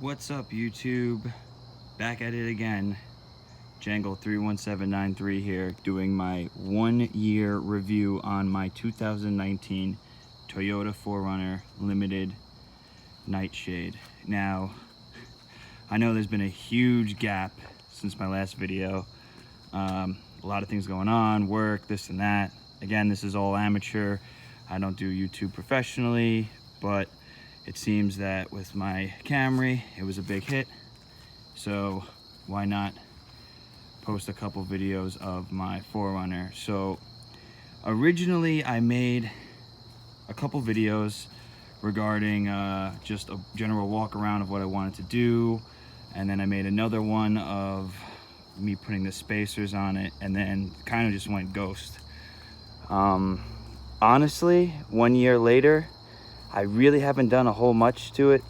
What's up, YouTube? Back at it again. Jangle 31793 here, doing my 1-year review on my 2019 Toyota 4Runner Limited Nightshade. Now, I know there's been a huge gap since my last video. A lot of things going on, work, this and that. Again, this is all amateur. I don't do YouTube professionally, but it seems that with my Camry, it was a big hit. So why not post a couple videos of my 4Runner? So originally I made a couple videos regarding just a general walk around of what I wanted to do. And then I made another one of me putting the spacers on it, and then kind of just went ghost. Honestly, 1 year later, I really haven't done a whole much to it.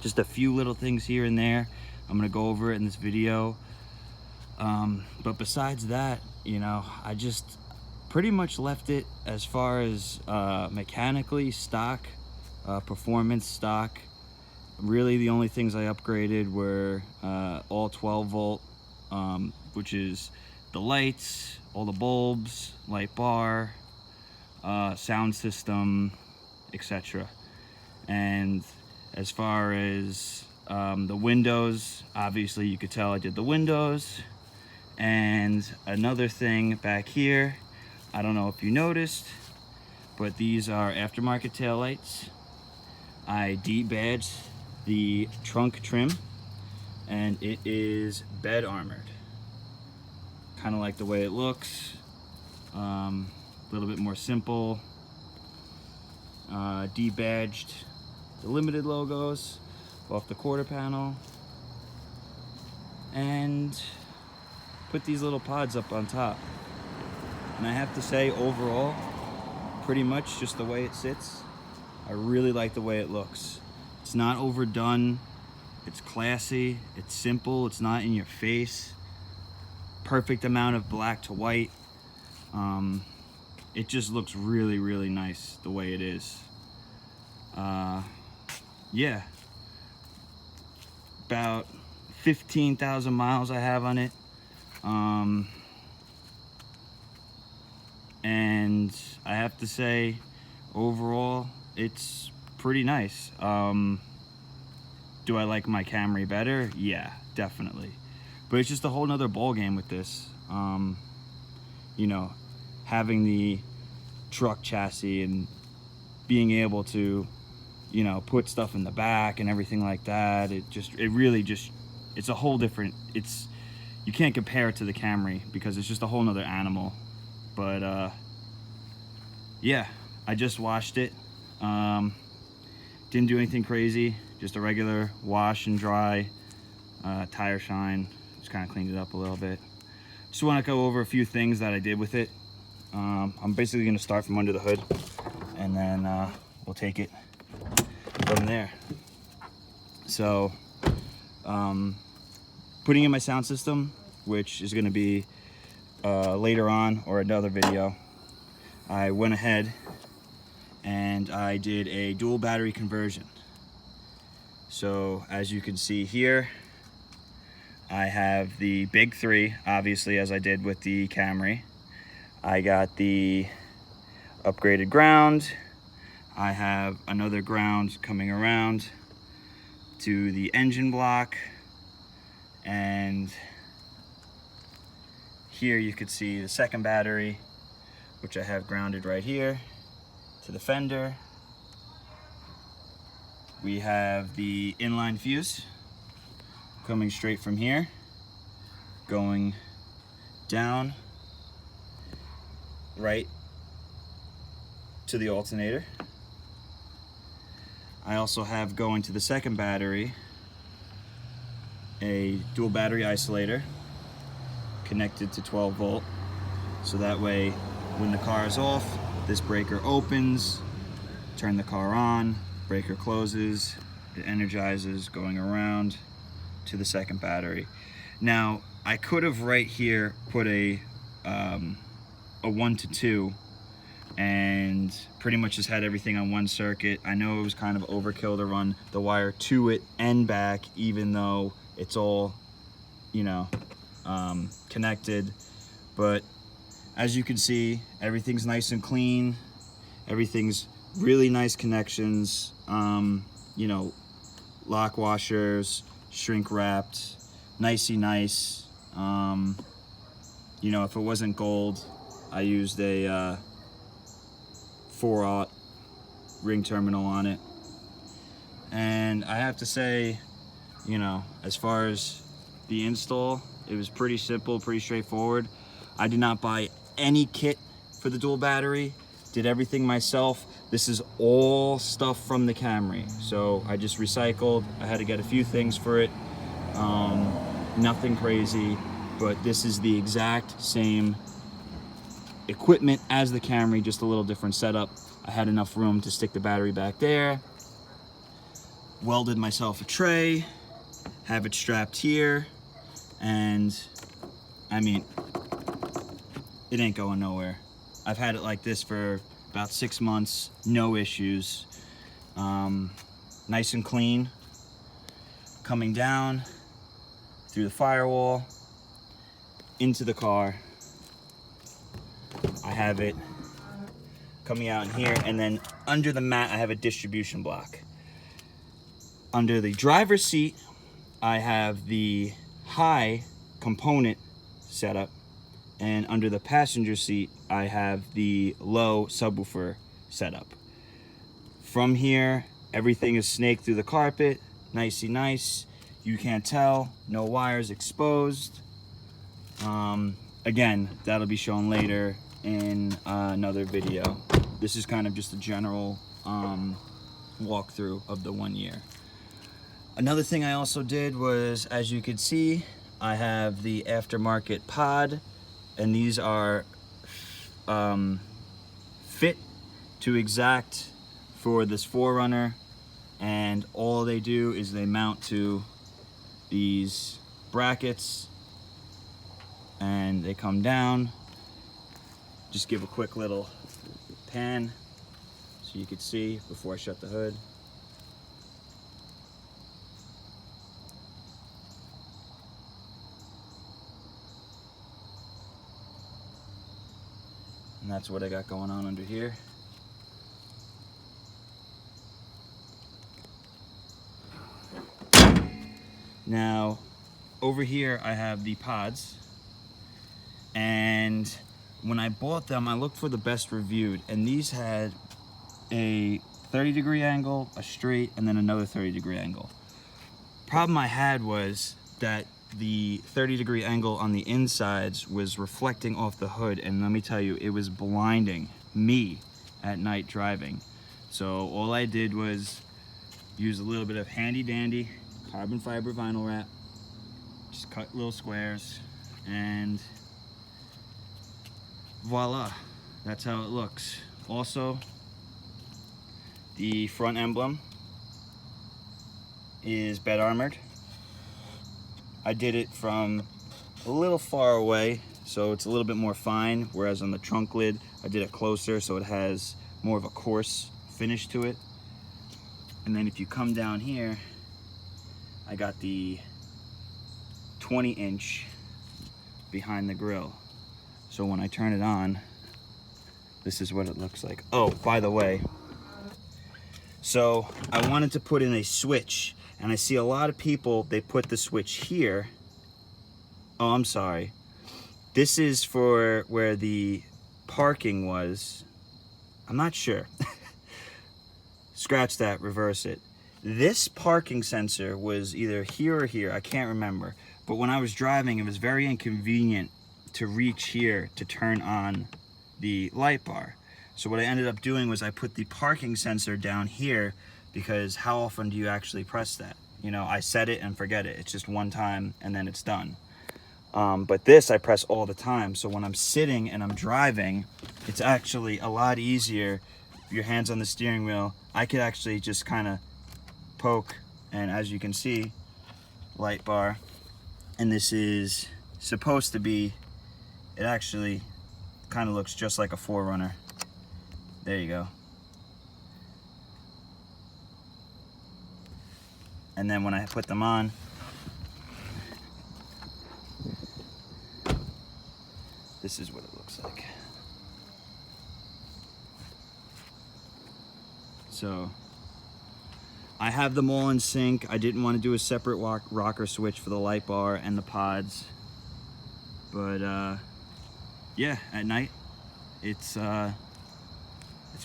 Just a few little things here and there. I'm gonna go over it in this video. But besides that, you know, I just pretty much left it as far as mechanically stock, performance stock. Really the only things I upgraded were all 12 volt, which is the lights, all the bulbs, light bar, sound system, etc. And as far as the windows, obviously you could tell I did the windows. And another thing back here, I don't know if you noticed, but these are aftermarket taillights. I de-badged the trunk trim, and it is bed armored. Kind of like the way it looks. A little bit more simple. De-badged the limited logos off the quarter panel, and put these little pods up on top. And I have to say, overall, pretty much just the way it sits, I really like the way it looks. It's not overdone, it's classy, it's simple, it's not in your face. Perfect amount of black to white. It just looks really, really nice the way it is. Yeah. About 15,000 miles I have on it. And I have to say, overall, it's pretty nice. Do I like my Camry better? Yeah, definitely. But it's just a whole nother ball game with this. You know, having the truck chassis and being able to, you know, put stuff in the back and everything like that. It's a whole different, you can't compare it to the Camry because it's just a whole nother animal. But yeah, I just washed it. Didn't do anything crazy, just a regular wash and dry, tire shine. Just kind of cleaned it up a little bit. Just want to go over a few things that I did with it. I'm basically going to start from under the hood, and then we'll take it from there. So putting in my sound system, which is going to be later on or another video, I went ahead and I did a dual battery conversion. So as you can see here, I have the big three, obviously, as I did with the Camry. I got the upgraded ground. I have another ground coming around to the engine block. And here you could see the second battery, which I have grounded right here to the fender. We have the inline fuse coming straight from here, going down right to the alternator. I also have going to the second battery a dual battery isolator connected to 12 volt. So that way, when the car is off, this breaker opens, turn the car on, breaker closes, it energizes going around to the second battery. Now, I could have right here put a 1 to 2 and pretty much just had everything on one circuit. I know it was kind of overkill to run the wire to it and back, even though it's all, you know, connected. But as you can see, everything's nice and clean. Everything's really nice connections. You know, lock washers, shrink wrapped, nicey nice. You know, if it wasn't gold, I used a 4/0 ring terminal on it. And I have to say, you know, as far as the install, it was pretty simple, pretty straightforward. I did not buy any kit for the dual battery, did everything myself. This is all stuff from the Camry, so I just recycled. I had to get a few things for it, nothing crazy, but this is the exact same equipment as the Camry, just a little different setup. I had enough room to stick the battery back there, welded myself a tray, have it strapped here, and I mean, it ain't going nowhere. I've had it like this for about 6 months, no issues. Nice and clean. Coming down through the firewall into the car. I have it coming out in here, and then under the mat I have a distribution block. Under the driver's seat I have the high component setup, and under the passenger seat I have the low subwoofer setup. From here everything is snaked through the carpet, nicey nice. You can't tell, no wires exposed. Again, that'll be shown later in another video. This is kind of just a general walkthrough of the 1 year. Another thing I also did was, as you can see, I have the aftermarket pod, and these are fit to exact for this 4runner, and all they do is they mount to these brackets and they come down. Just give a quick little pan so you can see before I shut the hood. And that's what I got going on under here. Now, over here I have the pods, and when I bought them, I looked for the best reviewed, and these had a 30-degree angle, a straight, and then another 30-degree angle. Problem I had was that the 30-degree angle on the insides was reflecting off the hood, and let me tell you, it was blinding me at night driving. So all I did was use a little bit of handy dandy carbon fiber vinyl wrap, just cut little squares, and voila, that's how it looks. Also, the front emblem is bed armored. I did it from a little far away, so it's a little bit more fine, whereas on the trunk lid I did it closer, so it has more of a coarse finish to it. And then if you come down here, I got the 20-inch behind the grill. So when I turn it on, this is what it looks like. Oh, by the way, so I wanted to put in a switch, and I see a lot of people, they put the switch here. Oh, I'm sorry. This is for where the parking was. I'm not sure. Scratch that, reverse it. This parking sensor was either here or here, I can't remember. But when I was driving, it was very inconvenient to reach here to turn on the light bar. So what I ended up doing was I put the parking sensor down here, because how often do you actually press that? You know, I set it and forget it. It's just one time and then it's done. But this I press all the time. So when I'm sitting and I'm driving, it's actually a lot easier. Your hands on the steering wheel, I could actually just kind of poke, and as you can see, light bar. And this is supposed to be, it actually kind of looks just like a 4runner. There you go. And then when I put them on, this is what it looks like. So I have them all in sync. I didn't want to do a separate rocker switch for the light bar and the pods, but yeah, at night it's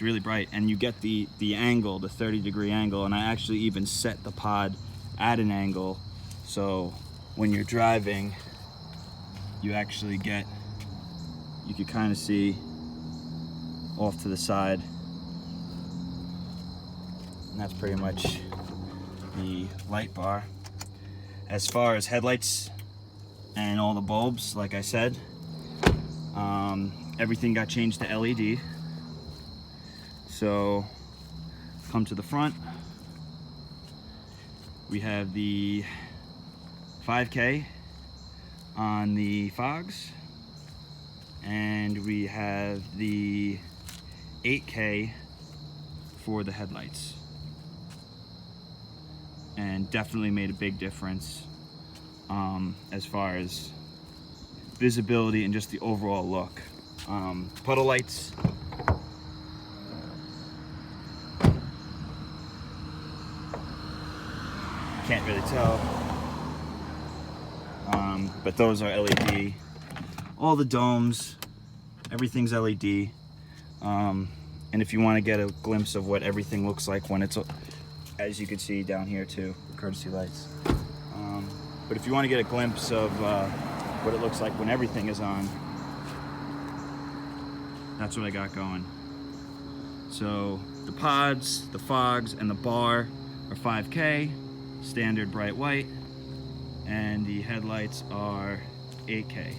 really bright, and you get the angle, the 30-degree angle, and I actually even set the pod at an angle, so when you're driving, you actually get, you can kind of see off to the side, and that's pretty much the light bar. As far as headlights and all the bulbs, like I said, everything got changed to LED. So come to the front, we have the 5K on the fogs, and we have the 8K for the headlights, and definitely made a big difference as far as visibility and just the overall look. Puddle lights, can't really tell, but those are LED. All the domes, everything's LED. And if you want to get a glimpse of what everything looks like when it's, as you can see down here too, courtesy lights. But if you want to get a glimpse of what it looks like when everything is on, that's what I got going. So the pods, the fogs, and the bar are 5K, standard bright white, and the headlights are 8K.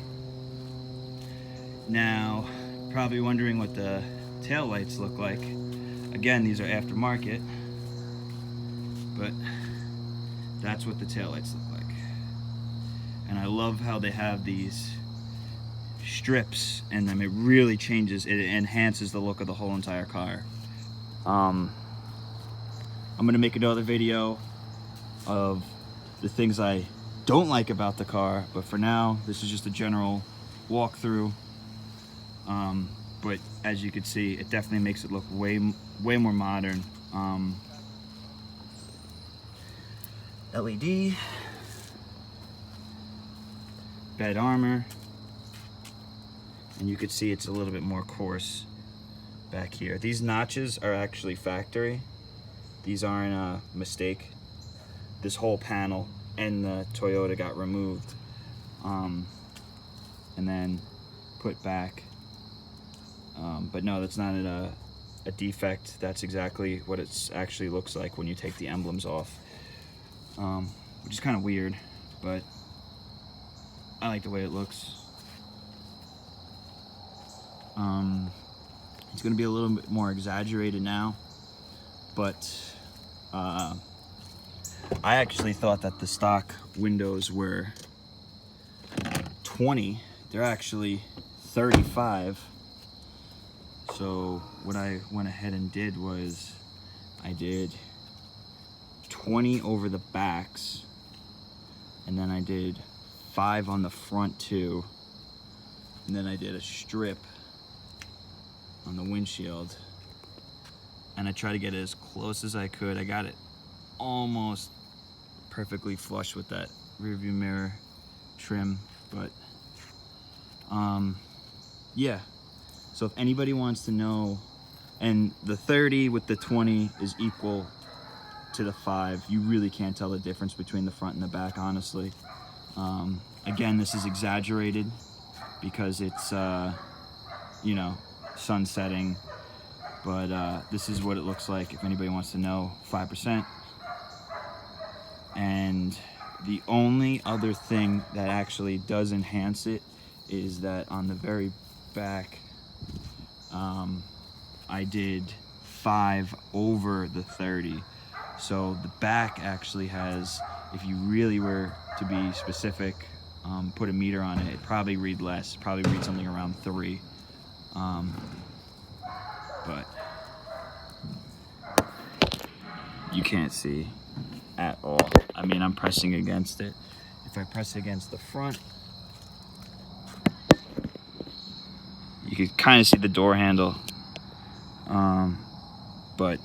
Now, probably wondering what the tail lights look like. Again, these are aftermarket, but that's what the tail lights look like. And I love how they have these strips in them. It really changes, it enhances the look of the whole entire car. I'm gonna make another video of the things I don't like about the car, but for now, this is just a general walkthrough. But as you can see, it definitely makes it look way more modern. LED, bed armor, and you can see it's a little bit more coarse back here. These notches are actually factory. These aren't a mistake. This whole panel and the Toyota got removed and then put back. But no, that's not a defect. That's exactly what it actually looks like when you take the emblems off, which is kind of weird, but I like the way it looks. It's going to be a little bit more exaggerated now, but I actually thought that the stock windows were 20. They're actually 35. So what I went ahead and did was I did 20 over the backs, and then I did 5 on the front too, and then I did a strip on the windshield, and I tried to get it as close as I could. I got it almost perfectly flush with that rear view mirror trim, but yeah. So if anybody wants to know, and the 30 with the 20 is equal to the 5, you really can't tell the difference between the front and the back, honestly. Again, this is exaggerated because it's you know, sun setting, but this is what it looks like if anybody wants to know. 5%. And the only other thing that actually does enhance it is that on the very back, I did 5 over the 30. So the back actually has, if you really were to be specific, put a meter on it, it'd probably read less, probably read something around 3. But you can't see at all. I mean, I'm pressing against it. If I press against the front, you can kind of see the door handle, but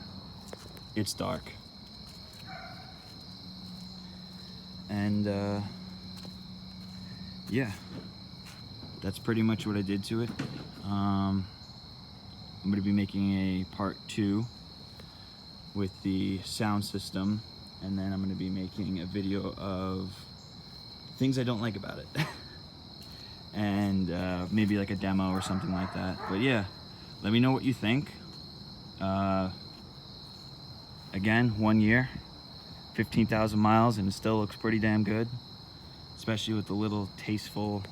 it's dark. And yeah, that's pretty much what I did to it. I'm going to be making a part 2 with the sound system, and then I'm going to be making a video of things I don't like about it. And maybe like a demo or something like that. But yeah, let me know what you think. Again, 1 year, 15,000 miles, and it still looks pretty damn good, especially with the little tasteful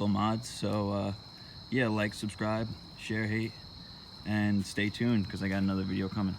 mods. So yeah, like, subscribe, share, hate, and stay tuned because I got another video coming.